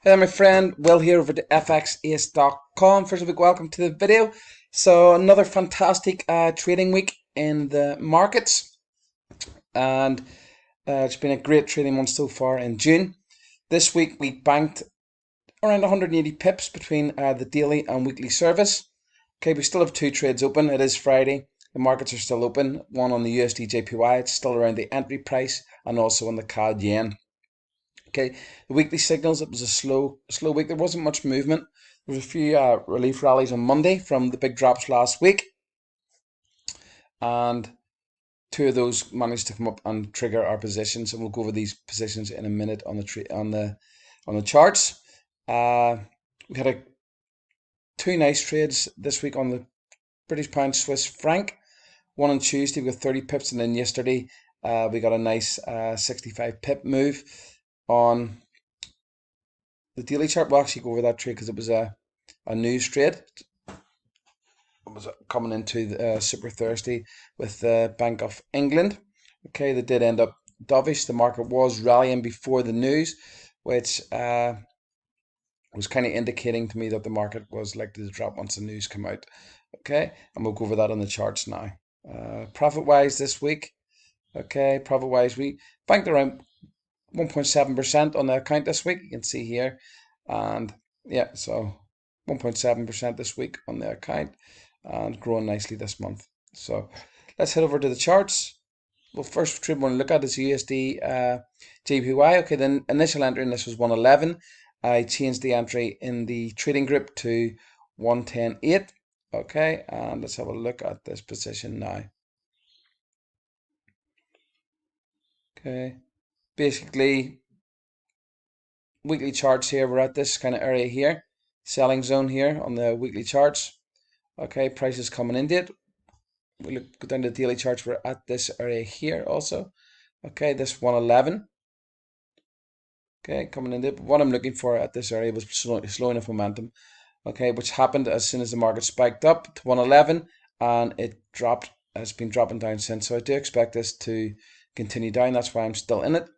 Hey my friend, Will here over to FXAUUSD.com. First of all, welcome to the video. So another fantastic trading week in the markets, and it's been a great trading one so far in June. This week we banked around 180 pips between the daily and weekly service. Okay, we still have two trades open. It is Friday. The markets are still open. One on the USD JPY, it's still around the entry price, and also on the CAD yen. Okay, the weekly signals, it was a slow week. There wasn't much movement. There was a few relief rallies on Monday from the big drops last week, and two of those managed to come up and trigger our positions. And we'll go over these positions in a minute on the charts. We had two nice trades this week on the British pound Swiss franc. One on Tuesday we got 30 pips, and then yesterday we got a nice 65 pip move on the daily chart. We'll actually go over that trade because it was a news trade. It was coming into the Super Thursday with the Bank of England. Okay, they did end up dovish. The market was rallying before the news, which was kind of indicating to me that the market was likely to drop once the news came out. Okay, and we'll go over that on the charts now. Profit wise this week, okay, profit wise we banked around 1.7% on the account this week. You can see here, and yeah, so 1.7% this week on the account, and growing nicely this month. So let's head over to the charts. Well, first trade we want to look at is USD JPY. Okay, the initial entry in this was 111. I changed the entry in the trading group to 110.8. Okay, and let's have a look at this position now. Okay, basically weekly charts here, we're at this kind of area here, selling zone here on the weekly charts. Okay, prices coming into it. We go down to the daily charts, we're at this area here also. Okay, this 111. Okay, coming into it. But what I'm looking for at this area was slowing of momentum. Okay, which happened as soon as the market spiked up to 111, and it dropped. It's been dropping down since. So I do expect this to continue down. That's why I'm still in it.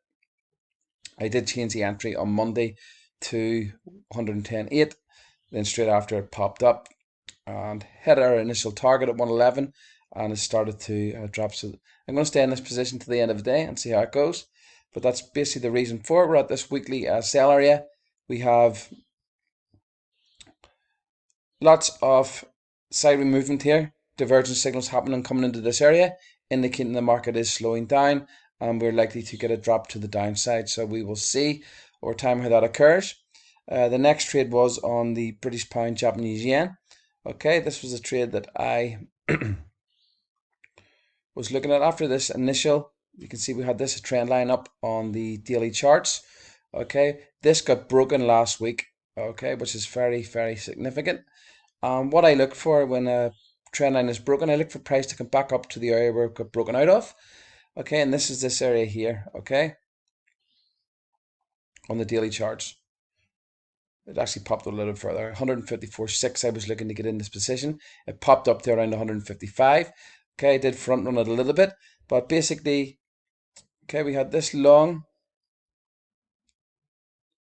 I did change the entry on Monday to 110.8. Then straight after it popped up and hit our initial target at 111, and it started to drop. So I'm going to stay in this position to the end of the day and see how it goes. But that's basically the reason for it. We're at this weekly sell area. We have lots of sideway movement here, divergence signals happening coming into this area, indicating the market is slowing down, and we're likely to get a drop to the downside. So we will see over time how that occurs. The next trade was on the British pound Japanese yen. Okay, this was a trade that I was looking at after this initial. You can see we had this trend line up on the daily charts. Okay, this got broken last week. Okay, which is very, very significant. What I look for when a trend line is broken, I look for price to come back up to the area where it got broken out of. Okay, and this is this area here. Okay, on the daily charts. It actually popped a little further. 154.6. I was looking to get in this position. It popped up to around 155. Okay, I did front run it a little bit, but basically, okay, we had this long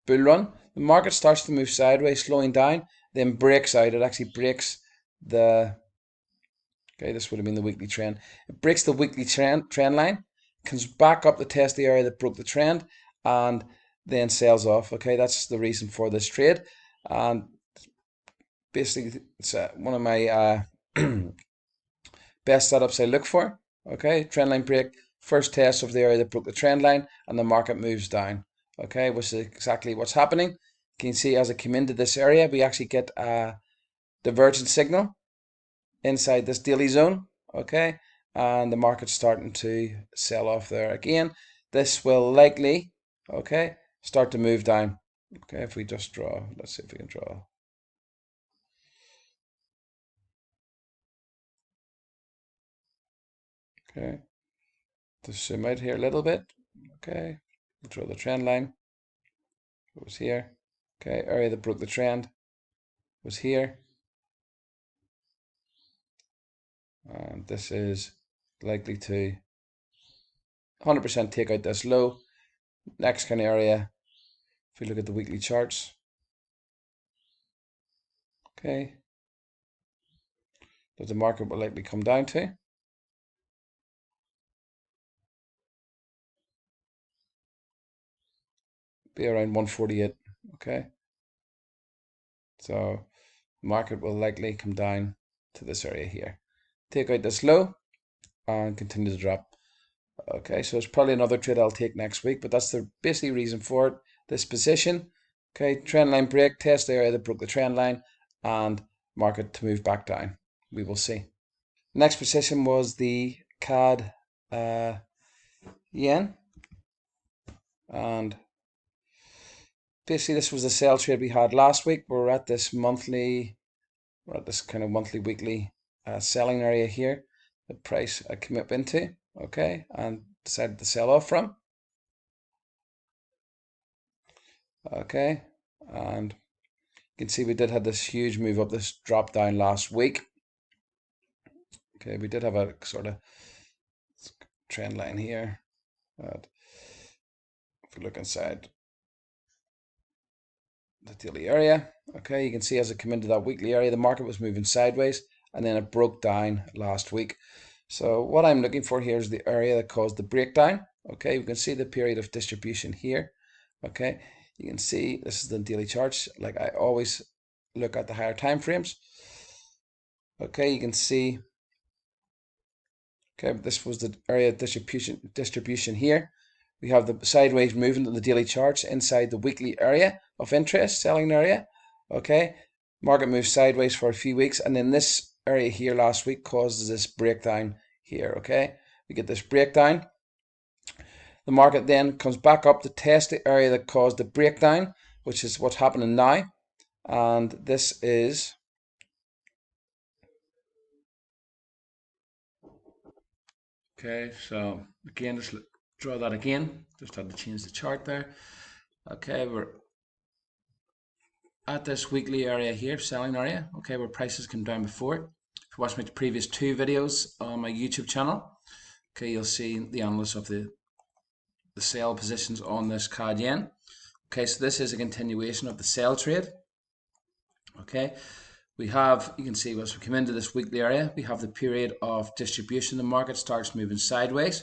bull run. The market starts to move sideways, slowing down, then breaks out. It actually breaks the, okay, this would have been the weekly trend. It breaks the weekly trend line, comes back up to test the area that broke the trend, and then sells off. Okay, that's the reason for this trade. And basically, it's one of my best setups I look for. Okay, trend line break, first test of the area that broke the trend line, and the market moves down. Okay, which is exactly what's happening. You can see as it came into this area, we actually get a divergent signal inside this daily zone. Okay, and the market's starting to sell off there again. This will likely, okay, start to move down. Okay, if we just draw, let's see if we can draw. Okay, to zoom out here a little bit. Okay, we'll draw the trend line. It was here. Okay, area that broke the trend was here. And this is likely to 100% take out this low. Next kind of area, if we look at the weekly charts, Okay, that the market will likely come down to. Be around 148. Okay, so market will likely come down to this area here. Take out this low and continue to drop. Okay, so it's probably another trade I'll take next week, but that's the basically reason for it. This position. Okay, trend line break, test the area that broke the trend line, and market to move back down. We will see. Next position was the CAD yen, and basically this was the sell trade we had last week. We're at this kind of monthly, weekly selling area here. The price I came up into, okay, and decided to sell off from. Okay, and you can see we did have this huge move up, this drop down last week. Okay, we did have a sort of trend line here. But if we look inside the daily area, okay, you can see as it came into that weekly area, the market was moving sideways and then it broke down last week. So what I'm looking for here is the area that caused the breakdown. Okay, we can see the period of distribution here. Okay, you can see this is the daily charts. Like I always look at the higher time frames. Okay, you can see. Okay, this was the area of distribution here. We have the sideways movement of the daily charts inside the weekly area of interest, selling area. Okay, market moves sideways for a few weeks, and then this area here last week causes this breakdown here. Okay, we get this breakdown. The market then comes back up to test the area that caused the breakdown, which is what's happening now. And this is okay. So again, just draw that again. Just had to change the chart there. Okay, we're at this weekly area here, selling area. Okay, where prices came down before. If you watch my previous two videos on my YouTube channel, okay, you'll see the analysis of the sell positions on this CAD yen. Okay, so this is a continuation of the sell trade. Okay, we have, you can see as we come into this weekly area, we have the period of distribution. The market starts moving sideways,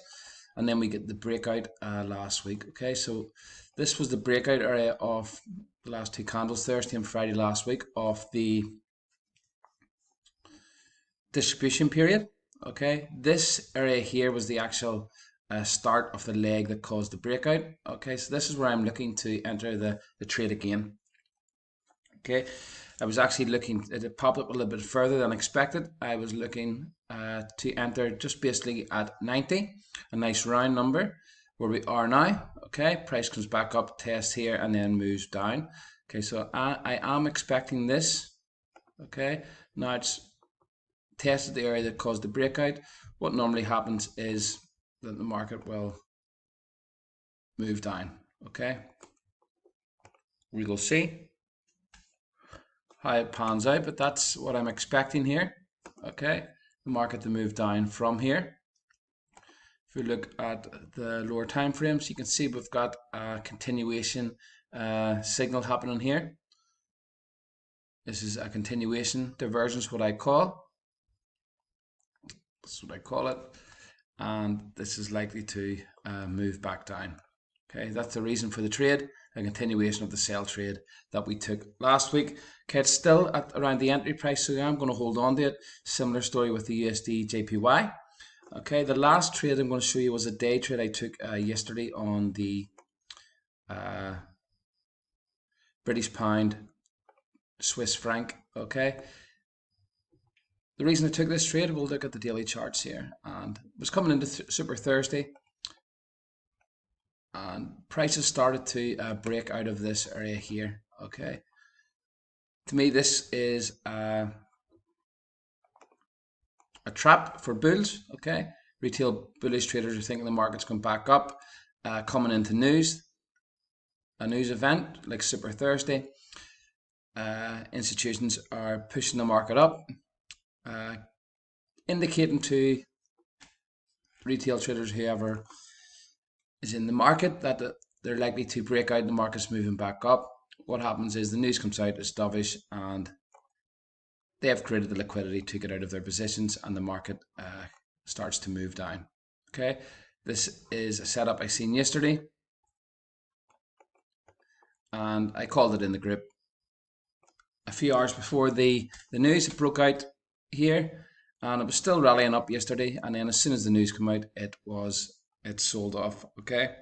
and then we get the breakout last week. Okay, so this was the breakout area of the last two candles, Thursday and Friday last week, of the distribution period. Okay, this area here was the actual start of the leg that caused the breakout. Okay, so this is where I'm looking to enter the trade again. Okay, I was actually looking, it popped up a little bit further than expected. I was looking to enter just basically at 90, a nice round number where we are now. Okay, price comes back up, tests here, and then moves down. Okay, so I am expecting this. Okay, now it's tested the area that caused the breakout. What normally happens is that the market will move down. Okay, we will see how it pans out, but that's what I'm expecting here. Okay, the market to move down from here. If we look at the lower time frames, you can see we've got a continuation signal happening here. This is a continuation divergence, what I call. That's what I call it, and this is likely to move back down. Okay, that's the reason for the trade, a continuation of the sell trade that we took last week. Okay, it's still at around the entry price, so I'm going to hold on to it. Similar story with the USD JPY. Okay, the last trade I'm going to show you was a day trade I took yesterday on the British pound, Swiss franc. Okay, the reason I took this trade, we'll look at the daily charts here, and it was coming into Super Thursday, and prices started to break out of this area here. Okay, to me this is a trap for bulls. Okay, retail bullish traders are thinking the market's going back up, coming into a news event like Super Thursday. Institutions are pushing the market up, indicating to retail traders, whoever is in the market, that they're likely to break out and the market's moving back up. What happens is the news comes out, it's dovish, and they have created the liquidity to get out of their positions, and the market starts to move down. Okay, this is a setup I seen yesterday, and I called it in the group a few hours before the news. It broke out here, and it was still rallying up yesterday, and then as soon as the news came out, it sold off. Okay,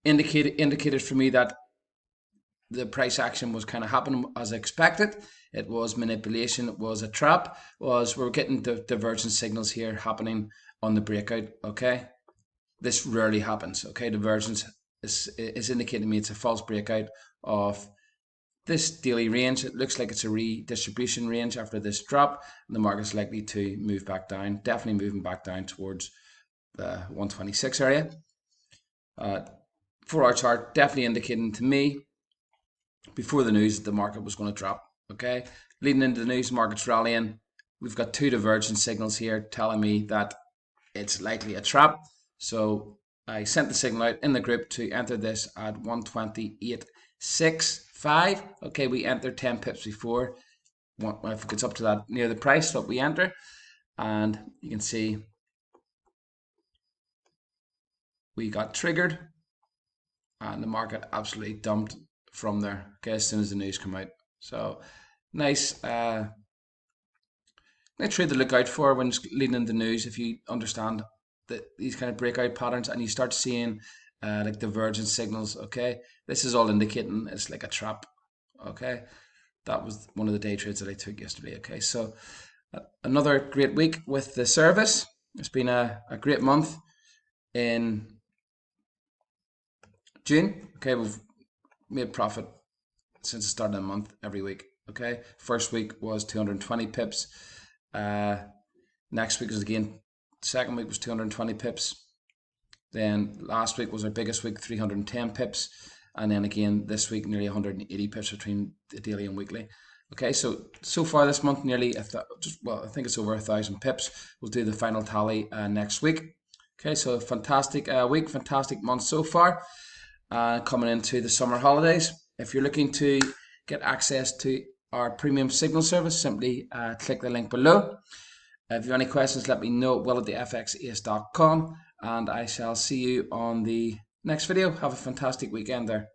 indicated for me that the price action was kind of happening as expected. It was manipulation. It was a trap. We're getting the divergence signals here happening on the breakout. Okay, this rarely happens. Okay, divergence is indicating to me it's a false breakout of this daily range. It looks like it's a redistribution range after this drop, and the market's likely to move back down. Definitely moving back down towards the 126 area. 4-hour chart definitely indicating to me before the news that the market was going to drop. Okay, leading into the news, market's rallying. We've got two divergence signals here telling me that it's likely a trap. So I sent the signal out in the group to enter this at 128.65. Okay, we entered 10 pips before. If it gets up to that near the price that we enter, and you can see we got triggered, and the market absolutely dumped from there. Okay, as soon as the news come out. So nice trade to look out for when it's leading into the news. If you understand that these kind of breakout patterns, and you start seeing like divergence signals, okay, this is all indicating it's like a trap. Okay, that was one of the day trades that I took yesterday. Okay, so another great week with the service. It's been a great month in June. Okay, we've made profit since the start of the month every week. Okay, first week was 220 pips. Next week was again, second week was 220 pips. Then last week was our biggest week, 310 pips. And then again this week, nearly 180 pips between the daily and weekly. Okay, so far this month, nearly, I think it's over 1,000 pips. We'll do the final tally next week. Okay, so fantastic week, fantastic month so far. Coming into the summer holidays. If you're looking to get access to our premium signal service, simply click the link below. If you have any questions, let me know at will@thefxace.com, and I shall see you on the next video. Have a fantastic weekend there.